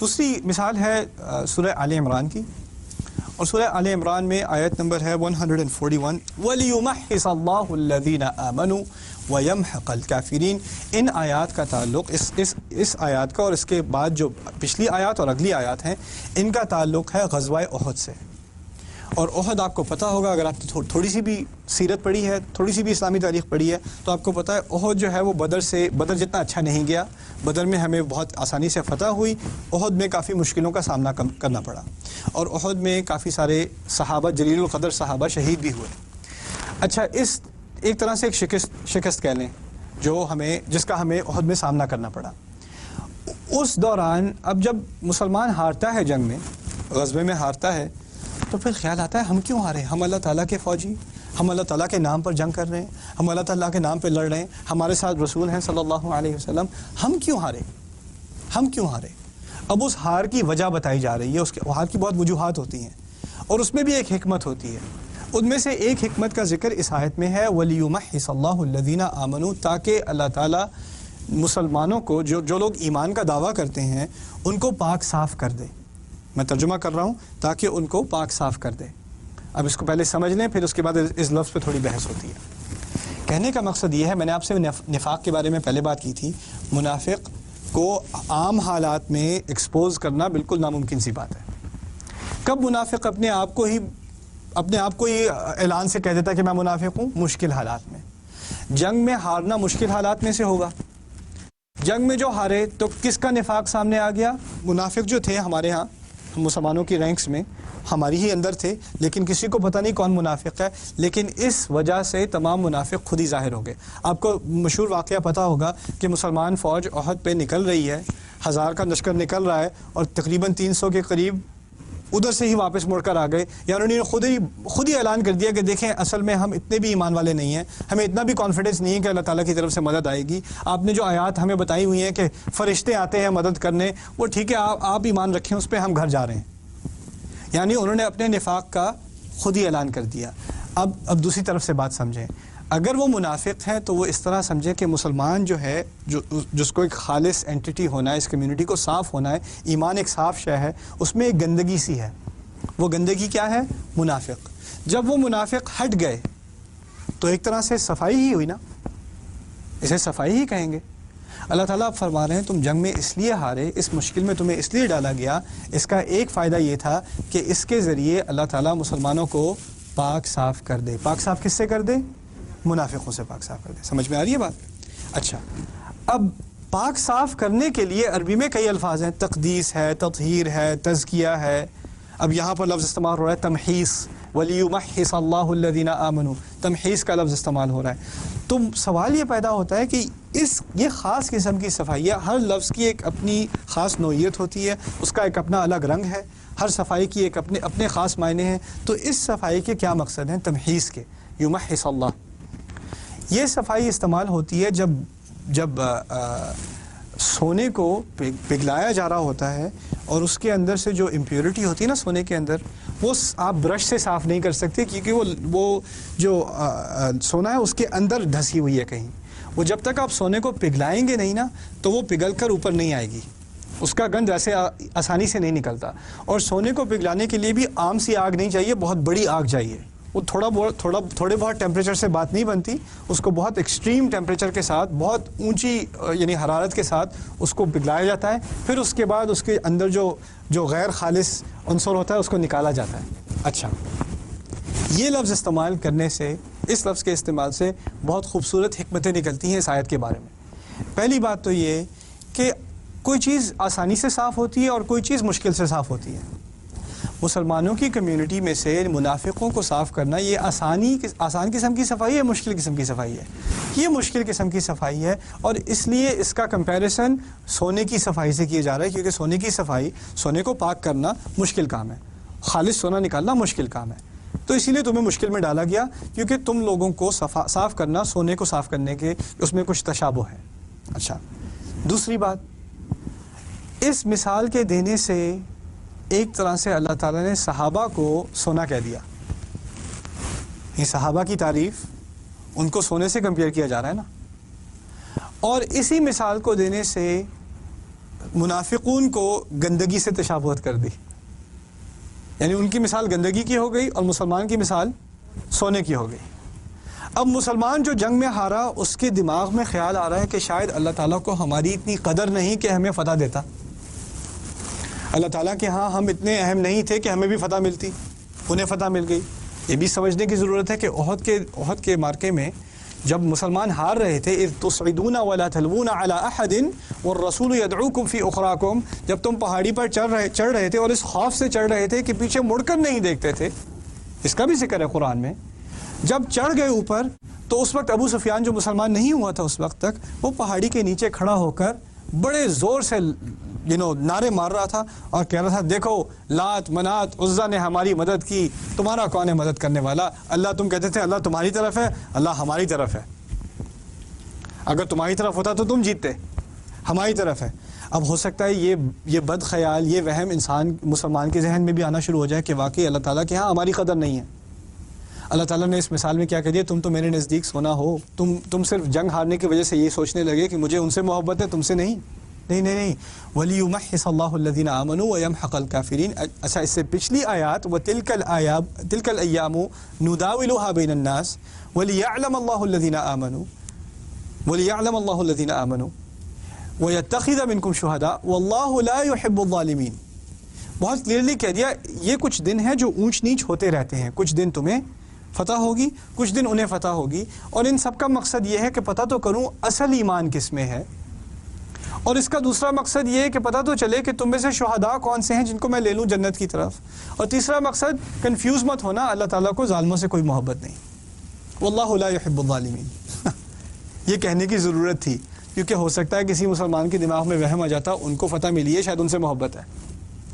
دوسری مثال ہے سورہ آل عمران کی، اور سورہ آل عمران میں آیت نمبر ہے 141 وَلِيُمَحِّصَ اللَّهُ الَّذِينَ آمَنُوا وَيَمْحَقَ الْكَافِرِينَ۔ ان آیات کا تعلق اس آیات کا اور اس کے بعد جو پچھلی آیات اور اگلی آیات ہیں ان کا تعلق ہے غزوہ احد سے۔ اور احد آپ کو پتہ ہوگا، اگر آپ نے تھوڑی سی بھی سیرت پڑھی ہے، تھوڑی سی بھی اسلامی تاریخ پڑھی ہے، تو آپ کو پتہ ہے احد جو ہے وہ بدر جتنا اچھا نہیں گیا۔ بدر میں ہمیں بہت آسانی سے فتح ہوئی، احد میں کافی مشکلوں کا سامنا کرنا پڑا، اور احد میں کافی سارے صحابہ، جلیل القدر صحابہ شہید بھی ہوئے۔ اچھا، اس ایک طرح سے ایک شکست کہہ لیں جس کا ہمیں احد میں سامنا کرنا پڑا۔ اس دوران اب جب مسلمان ہارتا ہے، جنگ میں، غزوے میں ہارتا ہے، تو پھر خیال آتا ہے ہم کیوں ہارے؟ ہم اللہ تعالیٰ کے فوجی، ہم اللہ تعالیٰ کے نام پر جنگ کر رہے ہیں، ہم اللہ تعالیٰ کے نام پہ لڑ رہے ہیں، ہمارے ساتھ رسول ہیں صلی اللہ علیہ وسلم، ہم کیوں ہارے؟ اب اس ہار کی وجہ بتائی جا رہی ہے۔ اس کے ہار کی بہت وجوہات ہوتی ہیں، اور اس میں بھی ایک حکمت ہوتی ہے۔ ان میں سے ایک حکمت کا ذکر اس آیت میں ہے وَلِيُمَحِّصَ اللَّهُ الَّذِينَ آمَنُوا، تاکہ اللہ تعالیٰ مسلمانوں کو جو لوگ ایمان کا دعویٰ کرتے ہیں ان کو پاک صاف کر دے۔ میں ترجمہ کر رہا ہوں، تاکہ ان کو پاک صاف کر دے۔ اب اس کو پہلے سمجھ لیں، پھر اس کے بعد اس لفظ پہ تھوڑی بحث ہوتی ہے۔ کہنے کا مقصد یہ ہے، میں نے آپ سے نفاق کے بارے میں پہلے بات کی تھی، منافق کو عام حالات میں ایکسپوز کرنا بالکل ناممکن سی بات ہے۔ کب منافق اپنے آپ کو ہی اعلان سے کہہ دیتا کہ میں منافق ہوں؟ مشکل حالات میں۔ جنگ میں ہارنا مشکل حالات میں سے ہوگا۔ جنگ میں جو ہارے تو کس کا نفاق سامنے آ گیا؟ منافق جو تھے ہمارے ہاں مسلمانوں کی رینکس میں، ہماری ہی اندر تھے، لیکن کسی کو پتہ نہیں کون منافق ہے، لیکن اس وجہ سے تمام منافق خود ہی ظاہر ہو گئے۔ آپ کو مشہور واقعہ پتہ ہوگا کہ مسلمان فوج احد پہ نکل رہی ہے، 1000 کا لشکر نکل رہا ہے، اور تقریباً 300 کے قریب ادھر سے ہی واپس مڑ کر آ گئے، یا انہوں نے خود ہی اعلان کر دیا کہ دیکھیں اصل میں ہم اتنے بھی ایمان والے نہیں ہیں، ہمیں اتنا بھی کانفیڈنس نہیں ہے کہ اللہ تعالیٰ کی طرف سے مدد آئے گی۔ آپ نے جو آیات ہمیں بتائی ہوئی ہیں کہ فرشتے آتے ہیں مدد کرنے، وہ ٹھیک ہے، آپ ایمان رکھیں اس پہ، ہم گھر جا رہے ہیں۔ یعنی انہوں نے اپنے نفاق کا خود ہی اعلان کر دیا۔ اب دوسری طرف سے بات سمجھیں، اگر وہ منافق ہے تو وہ اس طرح سمجھیں کہ مسلمان جو ہے، جس کو ایک خالص اینٹی ہونا ہے، اس کمیونٹی کو صاف ہونا ہے، ایمان ایک صاف شے ہے، اس میں ایک گندگی سی ہے۔ وہ گندگی کیا ہے؟ منافق۔ جب وہ منافق ہٹ گئے تو ایک طرح سے صفائی ہی ہوئی نا، اسے صفائی ہی کہیں گے۔ اللہ تعالیٰ اب فرما رہے ہیں تم جنگ میں اس لیے ہارے، اس مشکل میں تمہیں اس لیے ڈالا گیا، اس کا ایک فائدہ یہ تھا کہ اس کے ذریعے اللہ تعالیٰ مسلمانوں کو پاک صاف کر دے۔ پاک صاف کس سے کر دے؟ منافقوں سے پاک صاف کر دے۔ سمجھ میں آ رہی ہے بات؟ اچھا، اب پاک صاف کرنے کے لیے عربی میں کئی الفاظ ہیں، تقدیس ہے، تطہیر ہے، تزکیہ ہے۔ اب یہاں پر لفظ استعمال ہو رہا ہے تمحیص، وَلِيُمَحِّصَ اللَّهُ الَّذِينَ آمَنُوا، تمحیص کا لفظ استعمال ہو رہا ہے۔ تو سوال یہ پیدا ہوتا ہے کہ یہ خاص قسم کی صفائی ہے، ہر لفظ کی ایک اپنی خاص نوعیت ہوتی ہے، اس کا ایک اپنا الگ رنگ ہے، ہر صفائی کی ایک اپنے خاص معنی ہیں۔ تو اس صفائی کے کیا مقصد ہیں؟ تمحیص کے، یمحص اللہ۔ یہ صفائی استعمال ہوتی ہے جب سونے کو پگھلایا جا رہا ہوتا ہے، اور اس کے اندر سے جو امپیورٹی ہوتی ہے نا سونے کے اندر، وہ آپ برش سے صاف نہیں کر سکتے، کیونکہ وہ جو سونا ہے اس کے اندر دھسی ہوئی ہے کہیں۔ وہ جب تک آپ سونے کو پگھلائیں گے نہیں نا، تو وہ پگھل کر اوپر نہیں آئے گی، اس کا گند ایسے آسانی سے نہیں نکلتا۔ اور سونے کو پگھلانے کے لیے بھی عام سی آگ نہیں چاہیے، بہت بڑی آگ چاہیے۔ وہ تھوڑے بہت ٹیمپریچر سے بات نہیں بنتی، اس کو بہت ایکسٹریم ٹیمپریچر کے ساتھ، بہت اونچی یعنی حرارت کے ساتھ اس کو پگھلایا جاتا ہے، پھر اس کے بعد اس کے اندر جو غیر خالص عنصر ہوتا ہے اس کو نکالا جاتا ہے۔ اچھا، یہ لفظ استعمال کرنے سے، اس لفظ کے استعمال سے بہت خوبصورت حکمتیں نکلتی ہیں اس آیت کے بارے میں۔ پہلی بات تو یہ کہ کوئی چیز آسانی سے صاف ہوتی ہے اور کوئی چیز مشکل سے صاف ہوتی ہے۔ مسلمانوں کی کمیونٹی میں سے منافقوں کو صاف کرنا یہ آسان قسم کی صفائی ہے، مشکل قسم کی صفائی ہے؟ یہ مشکل قسم کی صفائی ہے، اور اس لیے اس کا کمپیریسن سونے کی صفائی سے کیا جا رہا ہے، کیونکہ سونے کی صفائی، سونے کو پاک کرنا مشکل کام ہے، خالص سونا نکالنا مشکل کام ہے۔ تو اسی لیے تمہیں مشکل میں ڈالا گیا، کیونکہ تم لوگوں کو صاف کرنا، سونے کو صاف کرنے کے اس میں کچھ تشابہ ہے۔ اچھا، دوسری بات، اس مثال کے دینے سے ایک طرح سے اللہ تعالیٰ نے صحابہ کو سونا کہہ دیا۔ یہ صحابہ کی تعریف، ان کو سونے سے کمپیئر کیا جا رہا ہے نا۔ اور اسی مثال کو دینے سے منافقون کو گندگی سے تشابہت کر دی، یعنی ان کی مثال گندگی کی ہو گئی اور مسلمان کی مثال سونے کی ہو گئی۔ اب مسلمان جو جنگ میں ہارا، اس کے دماغ میں خیال آ رہا ہے کہ شاید اللہ تعالیٰ کو ہماری اتنی قدر نہیں کہ ہمیں فتح دیتا، اللہ تعالیٰ کے ہاں ہم اتنے اہم نہیں تھے کہ ہمیں بھی فتح ملتی، انہیں فتح مل گئی۔ یہ بھی سمجھنے کی ضرورت ہے کہ احد کے مارکے میں جب مسلمان ہار رہے تھے، اذ تصعدون ولا تلوون علی احد والرسول يدعوكم فی اخراکم، جب تم پہاڑی پر چڑھ رہے تھے اور اس خوف سے چڑھ رہے تھے کہ پیچھے مڑ کر نہیں دیکھتے تھے، اس کا بھی ذکر ہے قرآن میں۔ جب چڑھ گئے اوپر تو اس وقت ابو سفیان جو مسلمان نہیں ہوا تھا اس وقت تک، وہ پہاڑی کے نیچے کھڑا ہو کر بڑے زور سے نعرے مار رہا تھا اور کہہ رہا تھا، دیکھو لات منات عزا نے ہماری مدد کی، تمہارا کون ہے مدد کرنے والا؟ اللہ، تم کہتے تھے اللہ تمہاری طرف ہے، اللہ ہماری طرف ہے، اگر تمہاری طرف ہوتا تو تم جیتتے، ہماری طرف ہے۔ اب ہو سکتا ہے یہ بد خیال، یہ وہم مسلمان کے ذہن میں بھی آنا شروع ہو جائے کہ واقعی اللہ تعالیٰ کے ہاں ہماری قدر نہیں ہے۔ اللہ تعالیٰ نے اس مثال میں کیا کہہ دیا، تم تو میرے نزدیک سونا ہو، تم صرف جنگ ہارنے کی وجہ سے یہ سوچنے لگے کہ مجھے ان سے محبت ہے، تم سے نہیں۔ نہیں وَلِيُمَحِّصَ اللَّهُ الَّذِينَ آمَنُوا وَيَمْحَقَ الْكَافِرِينَ۔ اچھا، اس سے پچھلی آیات وَتِلْكَ الْأَيَّامُ نُدَاوِلُهَا بَيْنَ النَّاسِ وَلِيَعْلَمَ اللَّهُ الَّذِينَ آمَنُوا وَيَتَّخِذَ مِنكُمْ شُهَدَاءَ وَاللَّهُ لَا يُحِبُّ الظَّالِمِينَ۔ بہت کلیئرلی کہہ دیا، یہ کچھ دن ہیں جو اونچ نیچ ہوتے رہتے ہیں، کچھ دن تمہیں فتح ہوگی، کچھ دن انہیں فتح ہوگی، اور ان سب کا مقصد یہ ہے کہ پتہ تو کروں اصل ایمان کس میں ہے، اور اس کا دوسرا مقصد یہ ہے کہ پتہ تو چلے کہ تم میں سے شہداء کون سے ہیں جن کو میں لے لوں جنت کی طرف، اور تیسرا مقصد کنفیوز مت ہونا، اللہ تعالیٰ کو ظالموں سے کوئی محبت نہیں، واللہ لا يحب الظالمین۔ یہ کہنے کی ضرورت تھی کیونکہ ہو سکتا ہے کسی مسلمان کے دماغ میں وہم آ جاتا ان کو فتح ملی ہے، شاید ان سے محبت ہے۔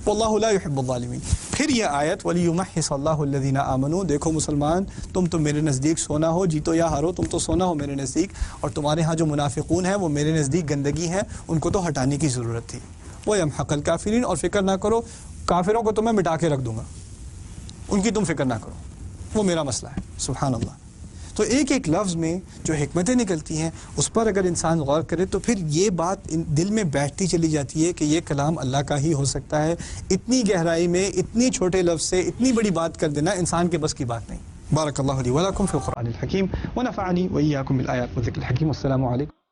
واللہ لا يحب الظالمین۔ پھر یہ آیت وَلِيُمَحِّصَ اللَّهُ الَّذِينَ آمَنُوا، دیکھو مسلمان، تم تو میرے نزدیک سونا ہو، جیتو یا ہارو، تم تو سونا ہو میرے نزدیک، اور تمہارے ہاں جو منافقون ہیں وہ میرے نزدیک گندگی ہیں، ان کو تو ہٹانے کی ضرورت تھی۔ وَيَمْحَقَ الْكَافِرِينَ، اور فکر نہ کرو، کافروں کو تو میں مٹا کے رکھ دوں گا، ان کی تم فکر نہ کرو، وہ میرا مسئلہ ہے۔ سبحان اللہ۔ تو ایک ایک لفظ میں جو حکمتیں نکلتی ہیں اس پر اگر انسان غور کرے تو پھر یہ بات دل میں بیٹھتی چلی جاتی ہے کہ یہ کلام اللہ کا ہی ہو سکتا ہے۔ اتنی گہرائی میں اتنی چھوٹے لفظ سے اتنی بڑی بات کر دینا انسان کے بس کی بات نہیں۔ بارک اللہ لی ولکم فی القرآن الحکیم ونفعنی وإیاکم بالآیات والذکر الحکیم۔ السلام علیکم۔